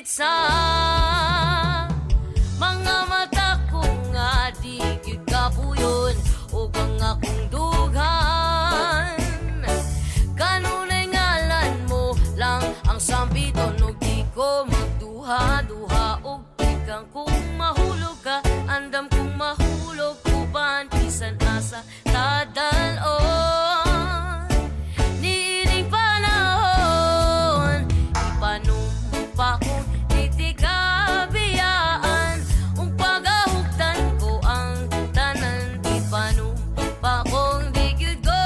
higit sa mga mata ko nga di gyud kapuyon ug ang akong dughan. Kanunay ngalan mo lang ang sambiton ug di ko magduha-duha ug ikang kung mahulog ka andam kung mahulog uban bisan asa tadalon. Niining panahon ipanumpa kong titikabiyaan ung pagahugtan ko ang tanan ipanumpa kong di gyud ko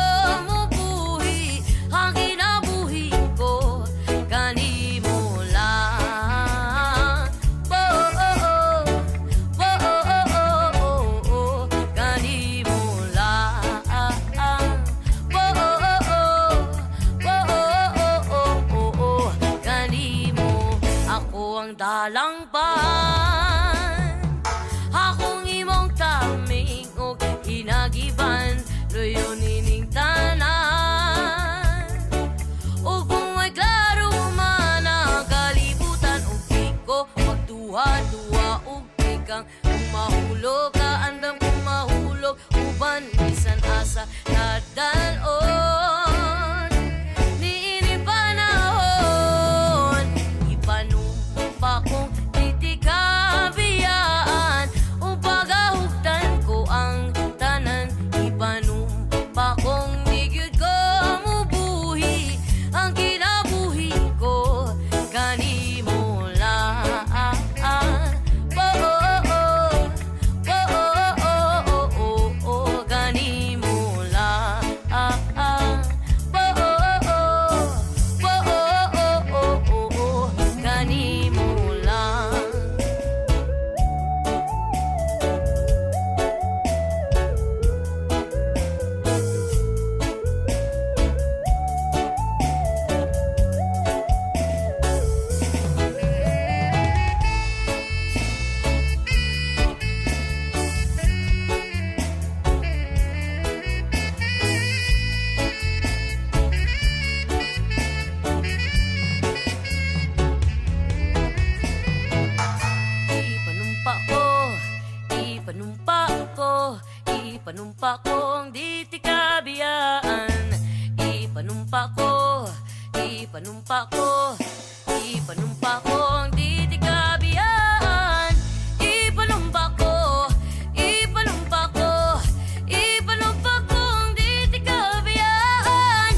mubuhi ang kinabuhi ko kanimo lang. Kanimo lang. Kanimo ako ang dalangpan, akong imong taming o hinagiban, loyo nining tanan. O kung may klaro man ang kalibutan, o di ko magduha-duha o ikang kung mahulog ka andam kung mahulog uban bisan asa nadalon. Niini panahon ipanumpa kong titikabiyaan ung pagahugtan ko ang tanan ipanumpa kong di gyud ko mubuhi ang kinabuhi ko kanimo lang. Kanimo lang. Kanimo lang. Ipanumpa kong di tikabiyaan. Ipanumpa kong di tikabiyaan. Ipanumpa kong di tikabiyaan. Ipanumpa kong di tikabiyaan.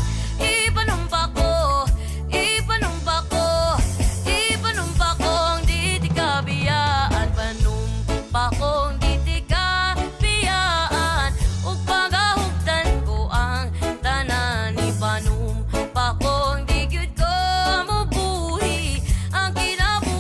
Panumpa kong di tikabiyaan ug pagahugtan ko ang tanan ipanumpa kong di gyud ko mubuhi ang kinabuhi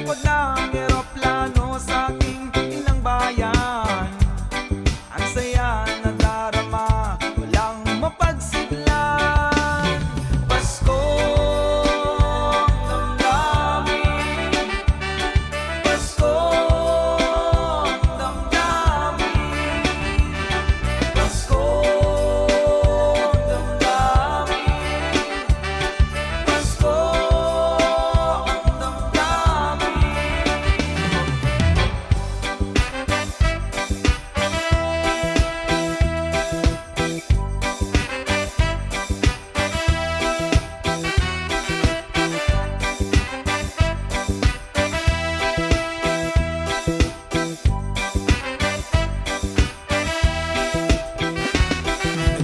Lalapag ng eroplano sa aking inang bayan. Ang saya na darama, walang mapagsiglan. Paskong damdamin, Paskong damdamin, Paskong damdamin, Paskong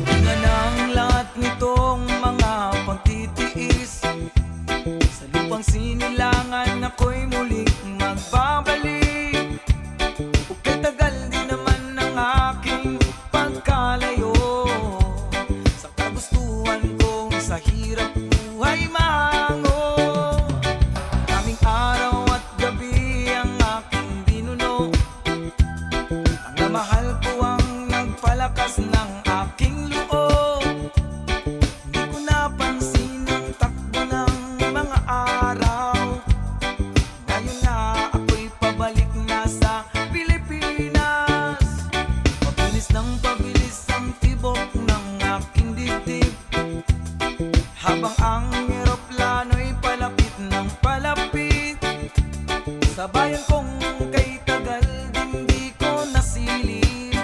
Bunga ng lahat nitong mga pagtitiis. Sa lupang sinilangan ako'y muling magbabalik. Kay tagal din naman ang aking pagkalayo sa kagustuhan kong sa hirap buhay mahango. Maraming araw at gabi ang aking binuno. Ang namahal ko ang nagpalakas ng aking loob. Hindi ko napansin ang takbo ng mga araw. Ngayon na ako'y pabalik na sa Pilipinas. Pabilis ng pabilis ang tibok ng aking dibdib, habang ang eroplano'y palapit ng palapit. Sa bayan kong kay tagal din di ko nasilip.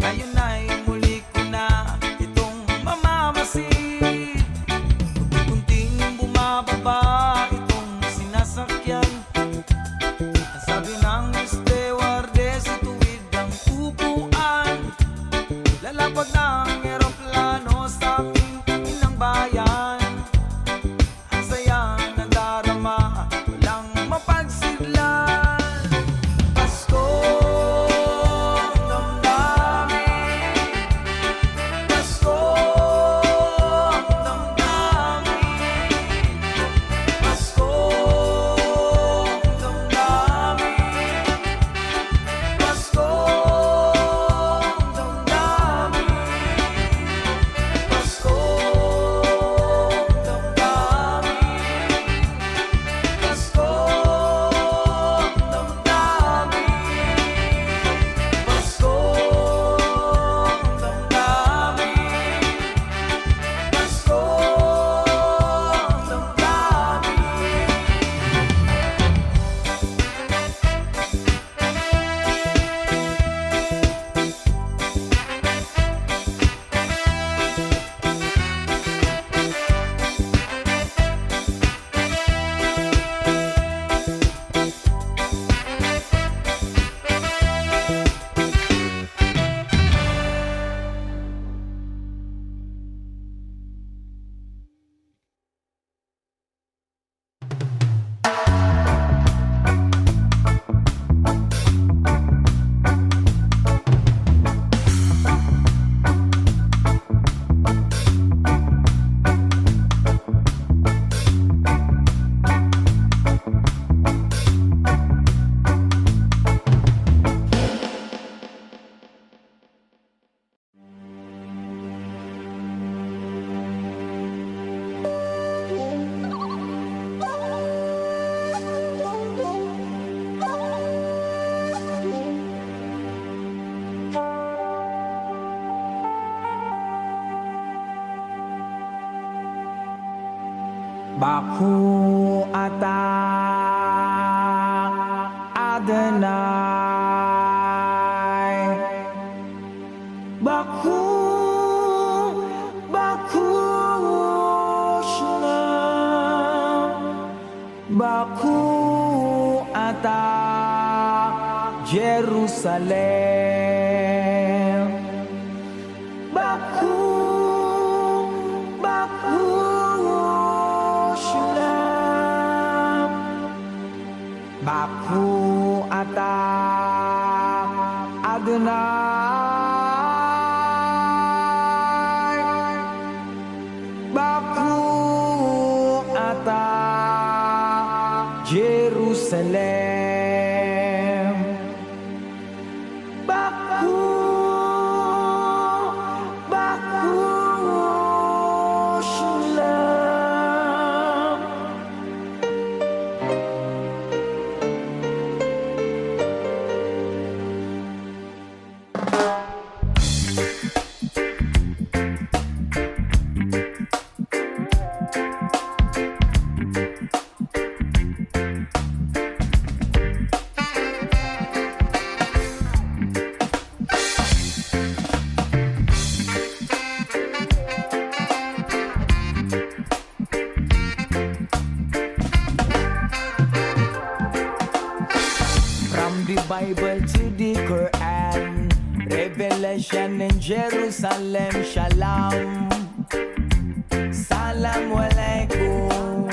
Ngayon ay muli ko na itong mamamasid. Unti-unting bumababa itong sinasakyan. Ang sabi ng stewardess, ituwid ang upuan. Lalapag ng eroplano sa aking inang bayan. Ang saya na darama, walang mapagsidlan. Paskong damdamin, Paskong damdamin, Paskong damdamin, Paskong damdamin, Paskong damdamin, Paskong damdamin, Paskong damdamin, Baku ata Adonai. Baku, Baku Shema. Baku ata Jerusalem. Baku, Baku Shalom. Baku ata Adonai. Baku ata Jerusalem. Jerusalem. Baku, Baku, Shalom. From the Bible to the Quran, Revelation in Jerusalem, Shalom. Salam alaikum.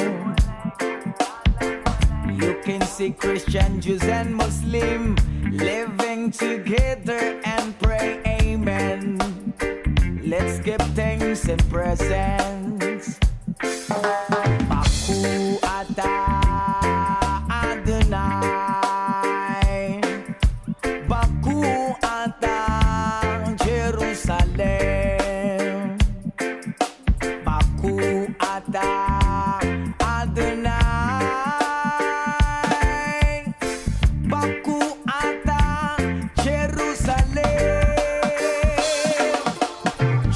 You can see Christian, Jews and Muslim living together and pray amen. Let's give thanks and presents. Baku ata Adonai, Baku ata Jerusalem, Baku ata Adonai, Baku ata Jerusalem,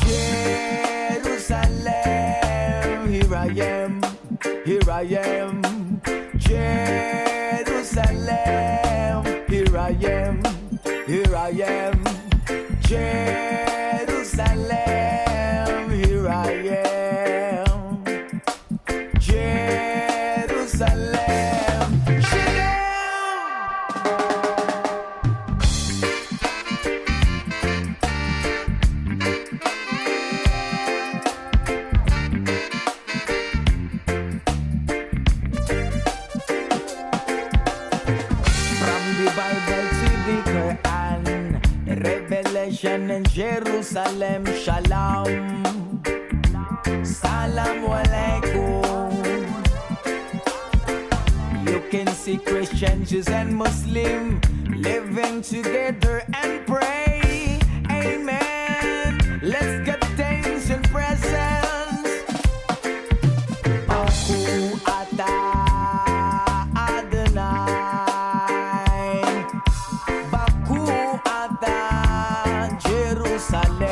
Jerusalem, here I am, here I am, Jerusalem, here I am, here I am, Jerusalem, here I am, Jerusalem, Shalom. From the Bible to the Quran, Revelation in Jerusalem, Shalom. Salam alaikum. You can see Christian, Jews and Muslim living together and pray amen. Let's give thanks and presents. Baku ata Adonai, Baku ata Jerusalem,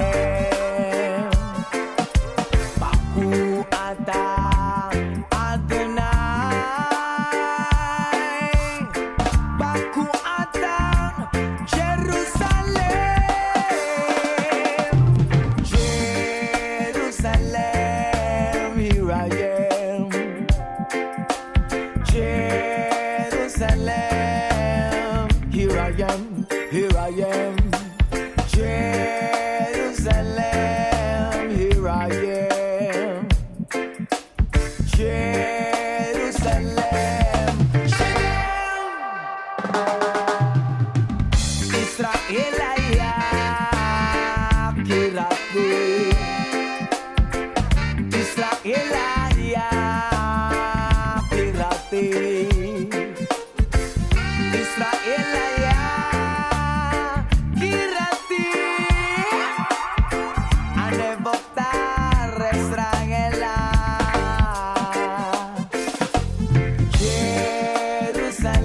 Baku ata Adonai, Baku ata Jerusalem, Jerusalem, here I am, Jerusalem, here I am, here I am, Jerusalem, here I am, Jerusalem, Shalom. Israel aya kirati, Israel aya kirati, Israel aya kirati, ane votar Israel.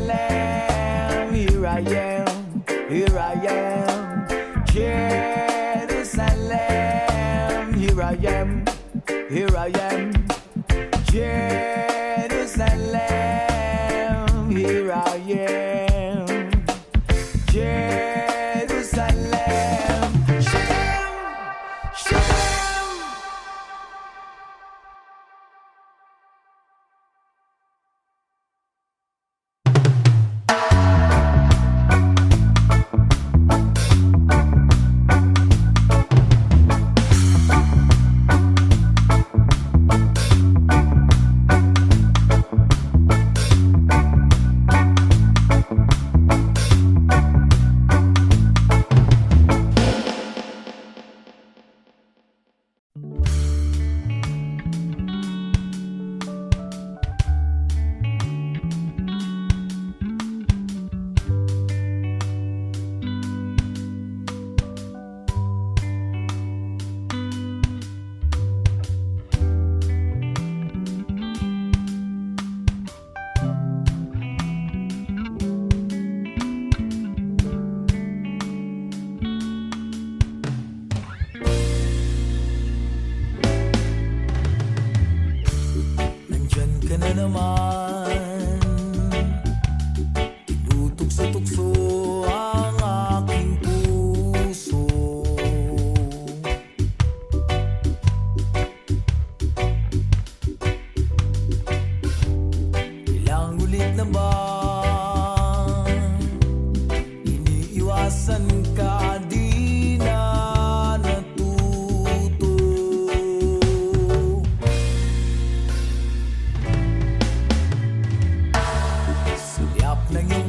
Jerusalem, here I am, here I am, Jerusalem, here I am, here I am, Jerusalem, here I am, Jerusalem, Shalom, Shalom.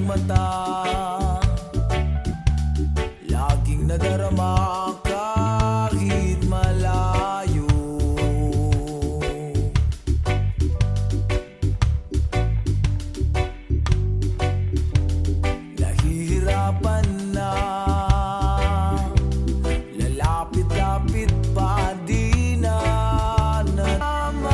mata, laging nadarama kahit malayo. Nahihirapan na, lalapit-lapit pa, di na naman.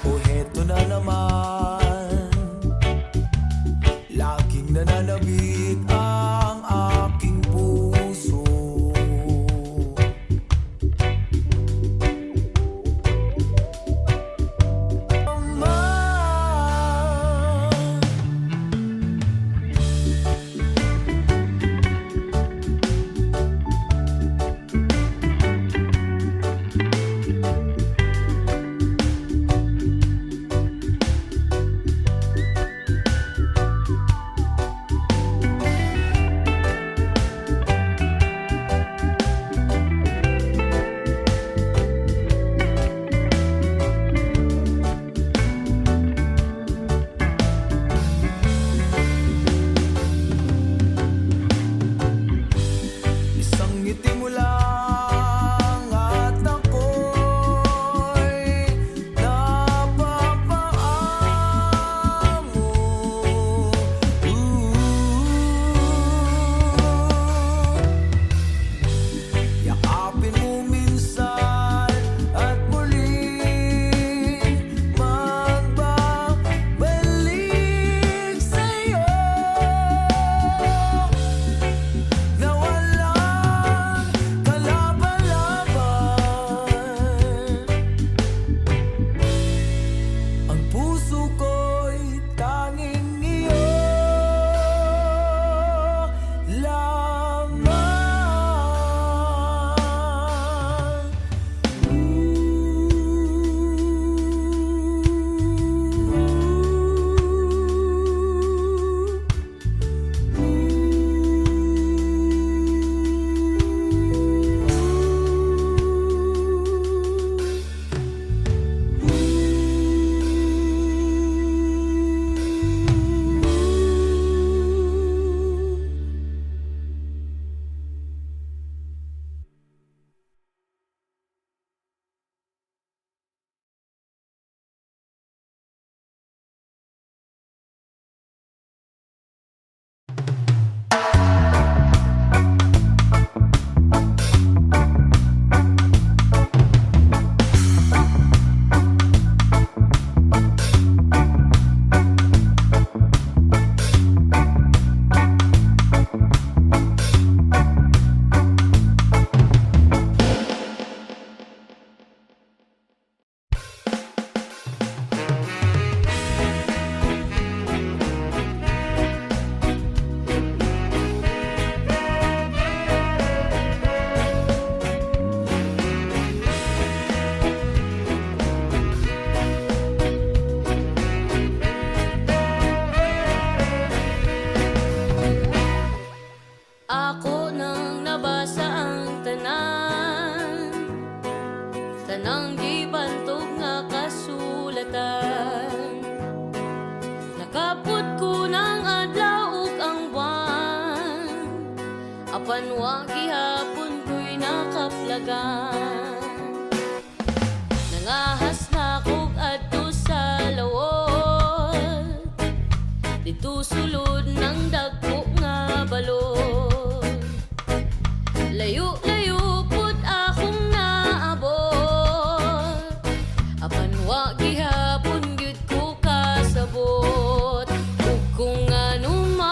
O heto na naman, laging nananabik ang aking puso. Ama, isang ngiti mo lang at ako'y napapaamo. Yakapin mo minsan at muling magbabalik sa'yo na walang kalaban-laban. Ang puso ko'y tanging iyo lamang. Ako nang nabasa ang tanan, tanang di bantog nga kasulatan. Nakaput ko ng adlaw ug ang buwan, apan wa gihapon ko'y nakaplagan. Nangahas na kog adto sa lawot, dito sulod ng dagko nga balot. Layo-layo pud akong naabot, apan wa gihapon gyud ko kasabot. Ug kung anumang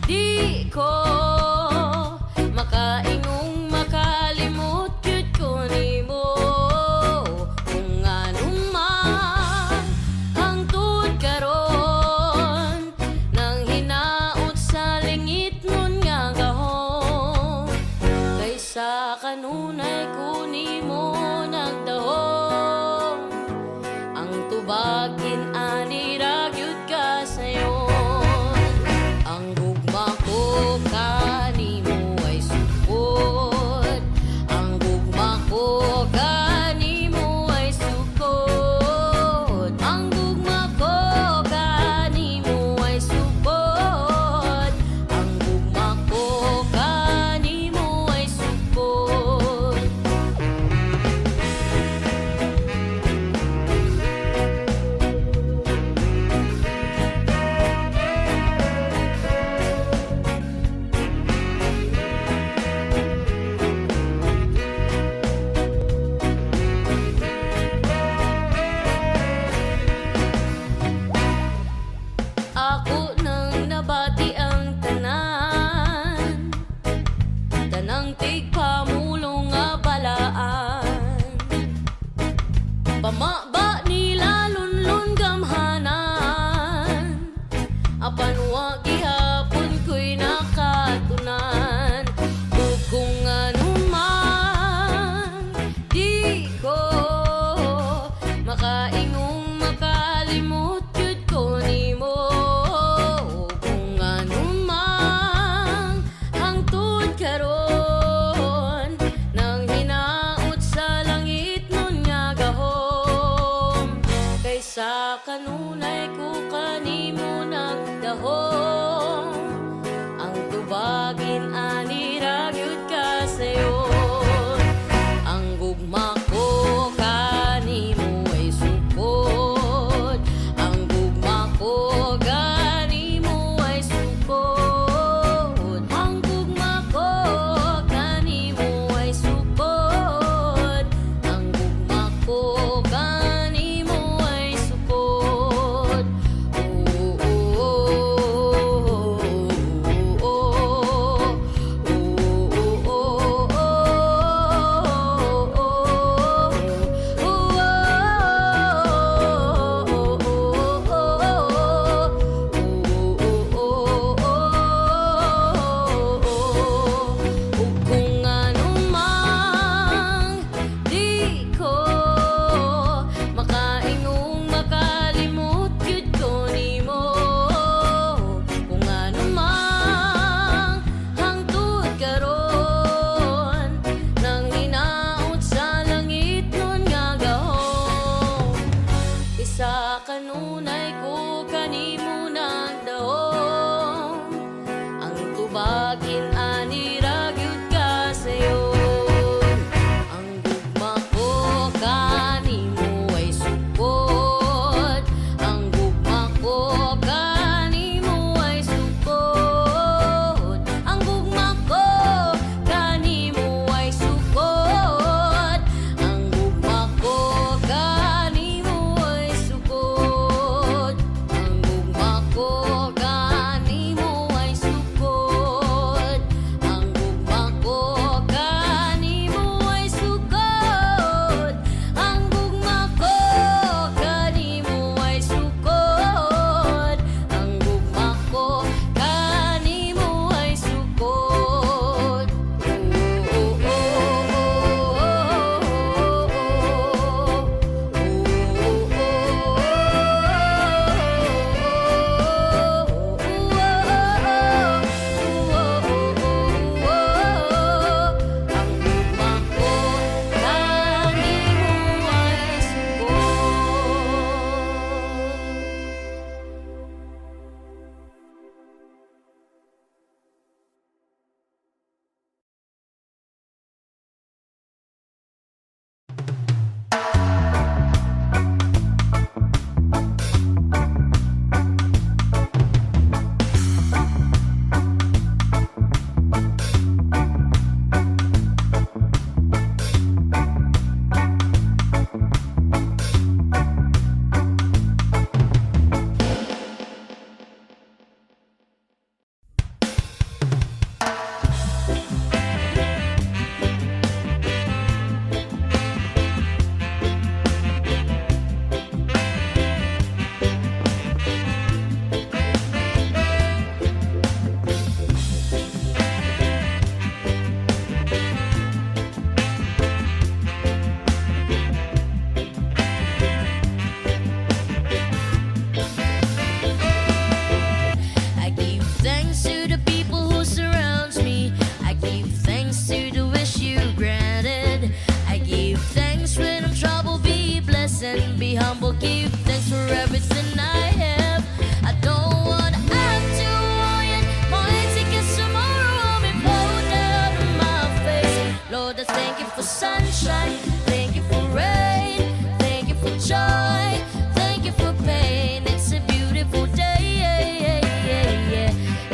di ko makaingong makalimot gyud ko nimo. Kung anumang hangtod karon nang hinaot sa lingit nun nga gahom, kaysa kanunay ko nimo nagdahom. Ang tubagin ani ra gyud ka sayon, ang gugma ko kanimo ay sukod, ang gugma ko kanimo ay sukod. Isa kanunay ko kanimo nagdahom, ang tubagin anira gyud ka sayon. Ang gugma ko kanimo ay sukod, ang gugma ko kanimo ay sukod, ang gugma ko kanimo ay sukod, ang gugma ko kanimo ay sukod. Oh, oh, oh, oh, oh, oh, kung anumang di ko makaingong makalimot gyud ko nimo, kung anumang hangtod karon nang hinaot sa langit nun nga gahom. Isa kanunay ko kanimo nagdahom, ang tubagin anira gyud ka sayon. Ang gugma ko kanimo ay sukod, ang gugma ko kanimo ay sukod, ang gugma ko kanimo ay sukod, ang gugma ko kanimo ay sukod, ang gugma ko kanimo ay sukod, ang gugma ko kanimo ay sukod, ang gugma ko kanimo ay sukod, ang gugma ko kanimo ay sukod. I give thanks to the people who surrounds me. I give thanks to the wish you granted. I give thanks when I'm troubled. Be blessed and be humble. Give thanks for everything I have. I don't wanna act too high and mighty, 'cause tomorrow may fall down on my face. Lord, I thank you for sunshine. Thank you for rain. Thank you for joy. Thank you for pain. It's a beautiful day.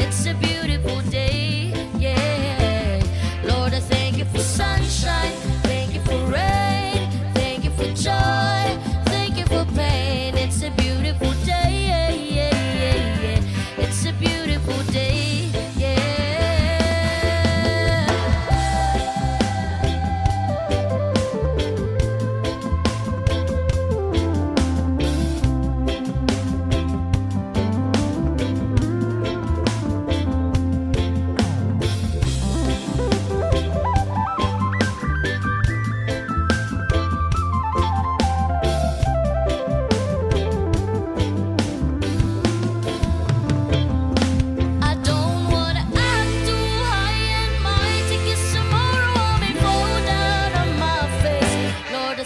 It's a beautiful day, yeah. Lord, I thank you for sunshine, thank you for rain, thank you for joy, thank you for pain. It's a beautiful day, yeah. It's a beautiful day, yeah.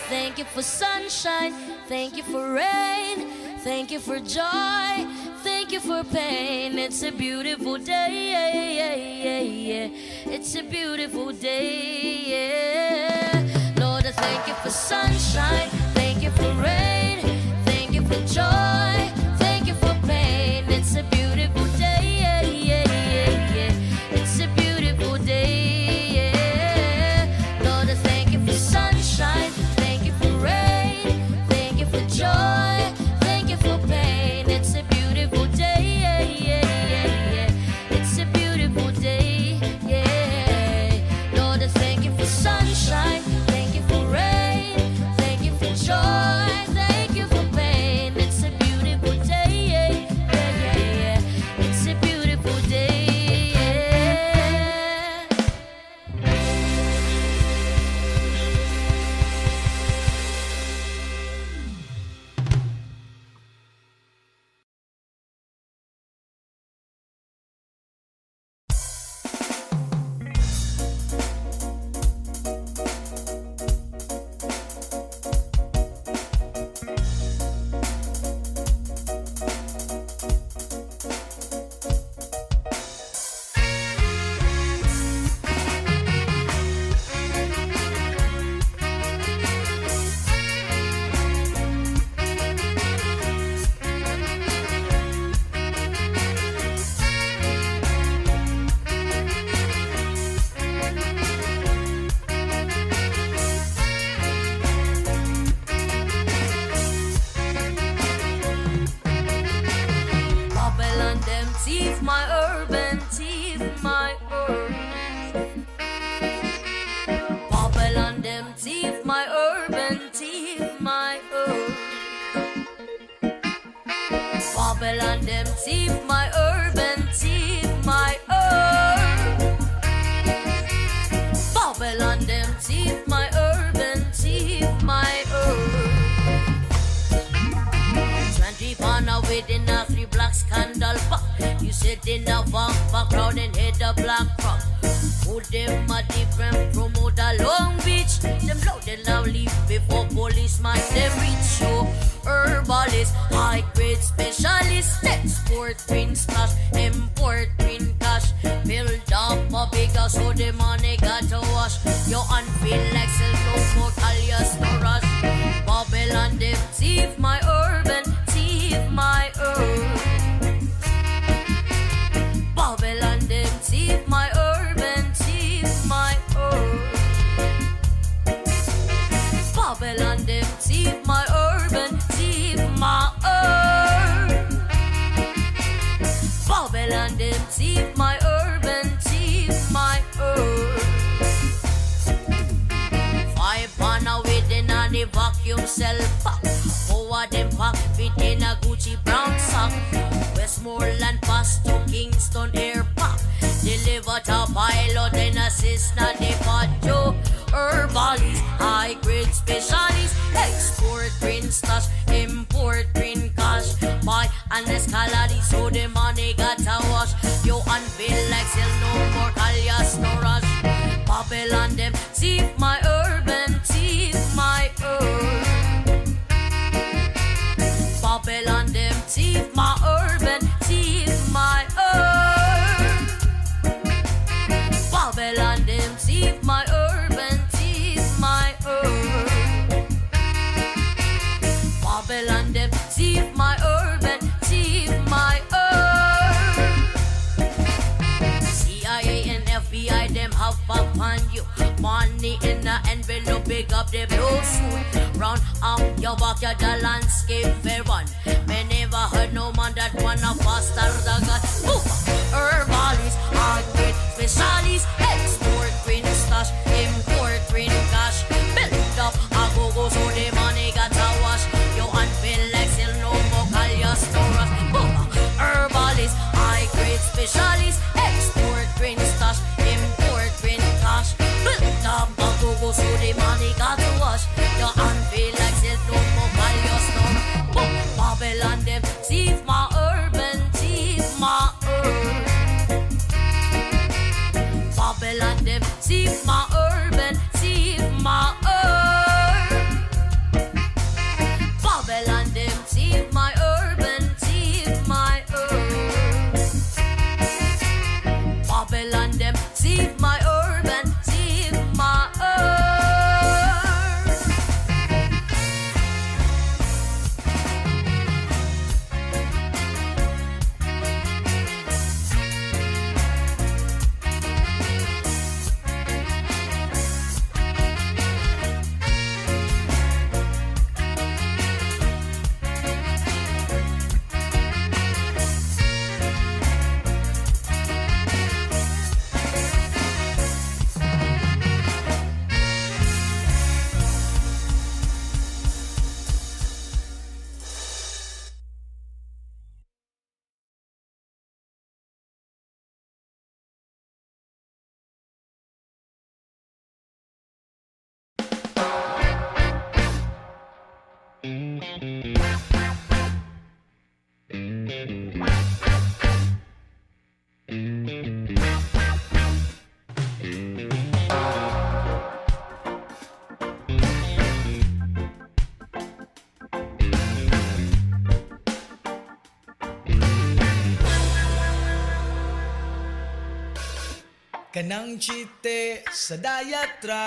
Thank you for sunshine, thank you for rain, Thank you for joy, thank you for pain. It's a beautiful day. It's a beautiful day. Lord, I thank you for sunshine, thank you for rain, thank you for joy, thank you for pain. It's a beautiful day. It's a beautiful day. Lord, I thank you for sunshine, thank you for rain, thank you for joy, thank you for pain. It's a beautiful day. It's a beautiful day. Lord, I thank you for sunshine, thank you for rain, thank you for joy, thank you for pain. It's a beautiful day. It's a beautiful day. Babylon them thief my urban, thief my urban. Babylon them thief my urban, thief my urban. Babylon them thief my urban, thief my urban. Babylon them thief my urban, thief my urban. 20 pound within a 3 black scandal pop. You sit in a background and hit the black rock. Who them a different promoter Long Beach? Them loaded now leave before policeman them reach you. Herbalist, high grade specialist, export green stash, import green cash. Build up a bigger so the money got to wash. You unfeel like sell no more alias no rush. Babylon them thief my urban, thief my urban. Babylon them thief my urban, thief my urban. Babylon them thief my urban, thief my urban. Babylon them thief my urban, thief my urban. 5 pound within a the vacuum cell pack. Over them pack within a Gucci brown sack. Westmoreland pass to Kingston Air Park. Deliver to pilot and assist na de pacho. Herbalist, high grade specialist, export green stash, import green cash. Buy and escalade so the money got to wash. You unveil like sell no more alias no rush. Babylon them thief my urban, thief my urban. Babylon them thief my urban, thief my urban. Babylon them thief my urban, thief my urban. Babylon them thief my urban, thief my urban. CIA and FBI them have up on you. Money in the envelope, big up the blue suit. Round your backyard, the landscape fair one. Me never heard no man that wanna faster the God. Herbalist, hard grade specialist, export green stash, import green cash. Build up a go-go so the money got to wash. You unfeel like sell no more alias no rush. Herbalist, high grade specialist, export green stash, import green cash. Build up a go-go so the money got to wash. You unfeel like sell no more alias no rush. Babylon them thief my urban, thief my urban. Babylon them thief my urban, thief my urban. Babylon them thief my urban. Kanang chite sa dayatra,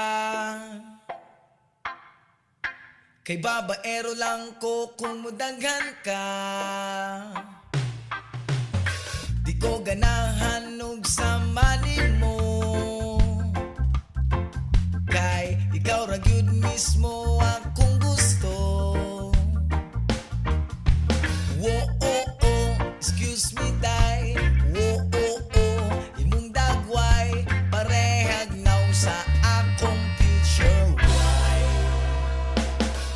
kay babaero lang ko kung mudaghan ka. Di ko ganahan og samanin mo, kay ikaw ra gyud mismo akong gusto. Wo oh oh, excuse me day. Wo oh oh, imong dagway parehag naw sa akong future wife.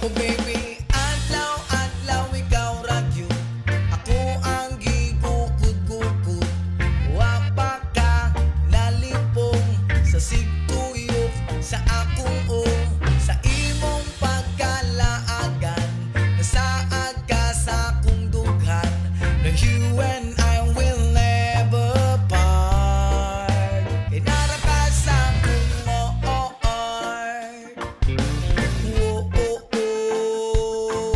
Oh baby, adlaw ikaw ra gyud ako ang gigukod-gukod. Wa pa ka nalipong sa sigtuyok sa akong sa imong pagkalaagan. Nasaad ka sa akong dughan, na you and I will never part. Kay nara ka sa akong heart. Oh, oh, oh.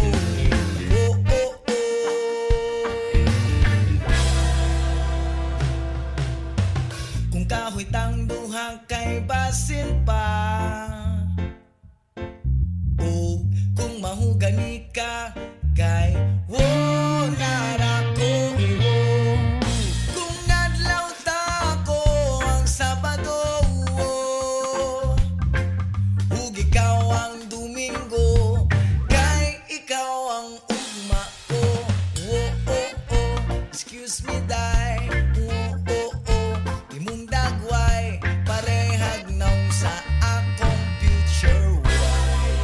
Oh, oh, oh. Kung kahoy tang duha kay basin pa, o kung mahugani ka kay nara ko. Kung nadlaw ta ko ang Sabado, ug ikaw ang Domingo, kay ikaw ang ugma ko. Oh, oh, oh, excuse me day. Oh, oh, oh, imong dagway parehag naw sa akong future wife.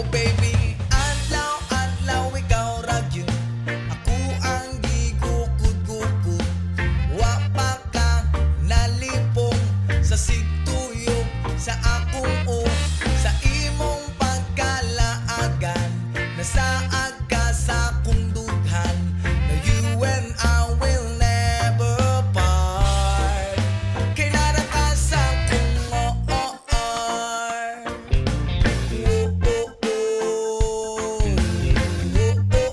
Oh baby, adlaw ikaw ra gyud ako ang gigukod-gukod. Wa pa ka nalipong sa sigtuyok sa akong sa imong pagkalaagan. Nasaad ka sa akong dughan, na you and I will never part. Kay nara ka sa akong heart. Oh, oh, oh. Oh, oh,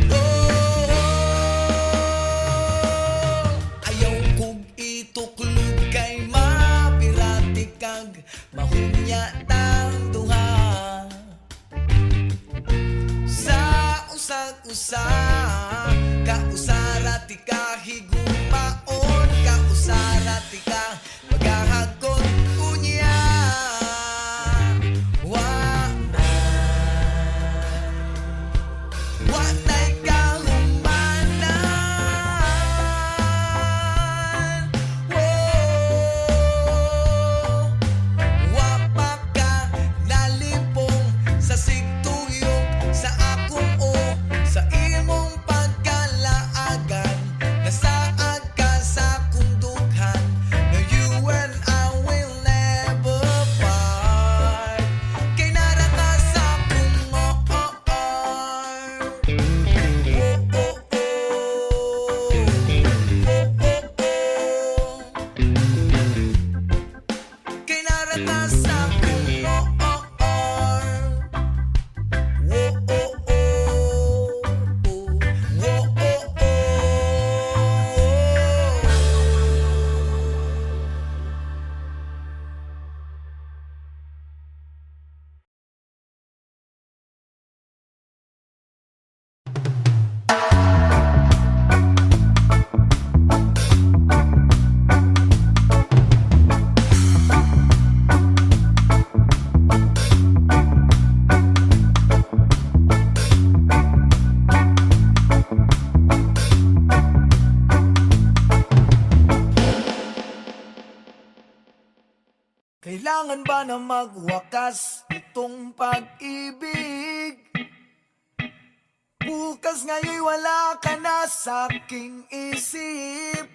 oh. Ayaw kog ituklod kay mapirati kag mahunya tang duha. Sa usag-usa kausarati ka higumaon, kausarati ka magahagod unya. Wanay kahumanan. Wa pa ka nalipong sa sigtuyok sa akong sa imong pagkalaagan. Nasaad ka sa akong dughan, na you and I will never part. Kay nara ka sa akong heart. Kay nara ka sa akong heart. Kailangan ba na magwakas itong pag-ibig? Bukas ngayon'y wala ka na sa aking isip.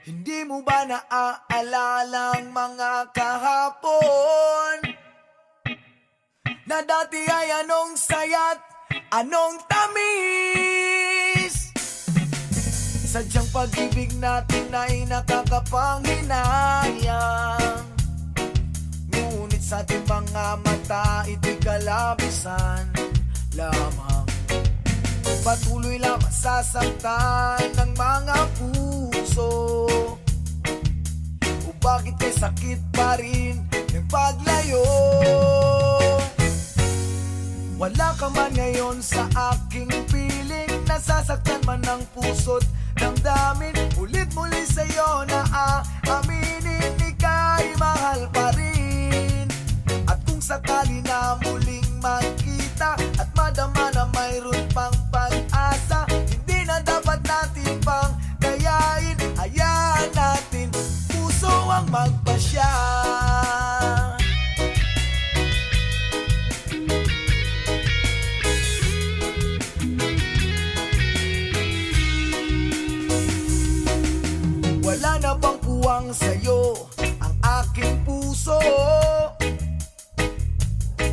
Hindi mo ba naaalala ang mga kahapon, na dati ay anong saya't anong tamis? Sadyang pag-ibig natin ay nakakapanghinayang, ngunit sa ating mga mata ito'y kalabisan lamang. Patuloy lang masasaktan ng mga puso. O bakit kay sakit pa rin ng paglayo? Wala ka man ngayon sa aking piling, nasasaktan man ng puso't damdamin. Ulit muli sa'yo na aaminin, ika'y mahal pa rin. At kung sakali na muling magkita at madama na mayroon pang pag-asa, hindi na dapat natin pang kayain. Hayaan natin puso ang magpasya. Wala na bang puwang sa'yo ang aking puso?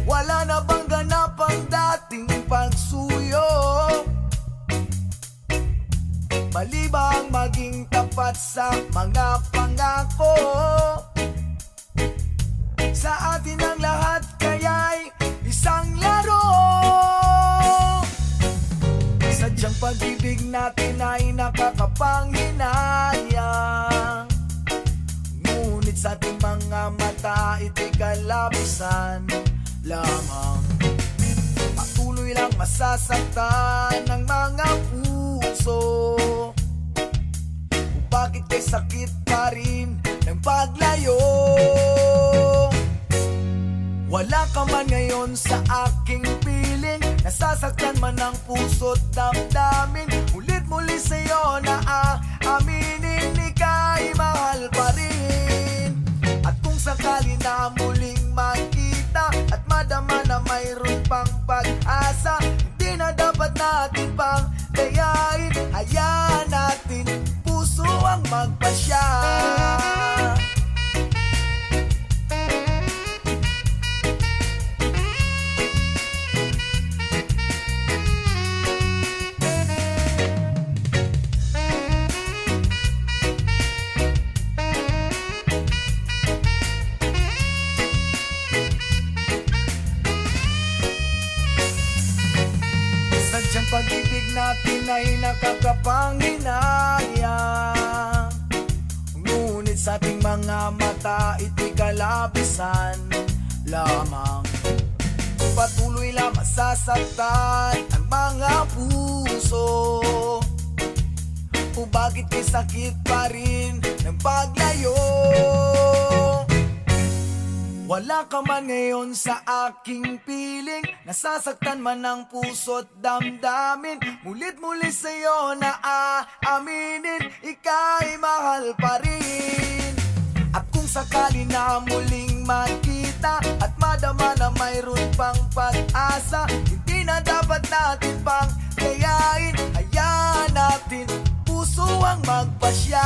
Wala na bang ganap ang dating pagsuyo? Mali ba ang maging tapat sa mga pangako? Sa atin ang lahat kaya'y isang laro. Sadyang pag-ibig natin ay nakakapanghinayang, ngunit sa ating mga mata ito'y kalabisan lamang. Patuloy lang masasaktan ng mga puso. O bakit kay sakit pa rin ng paglayo? Wala ka man ngayon sa aking piling, nasasaktan man ang puso't damdamin. Ulit muli sa'yo na aaminin, ika'y mahal pa rin. At kung sakali na muling magkita at madama na mayroon pang pag-asa, hindi na dapat natin pang dayain. Hayaan natin puso ang magpasya. Sadyang pag-ibig natin ay nakakapanghinayang, ngunit sa ating mga mata ito'y kalabisan lamang. Patuloy lang masasaktan ang mga puso. O bakit kay sakit pa rin ng paglayo? Wala ka man ngayon sa aking piling, nasasaktan man ang puso't damdamin. Mulit muli sa'yo na aaminin, ika'y mahal pa rin. At kung sakali na muling magkita at madama na mayroon pang pag-asa, hindi na dapat natin pang kayain. Hayaan natin puso ang magpasya.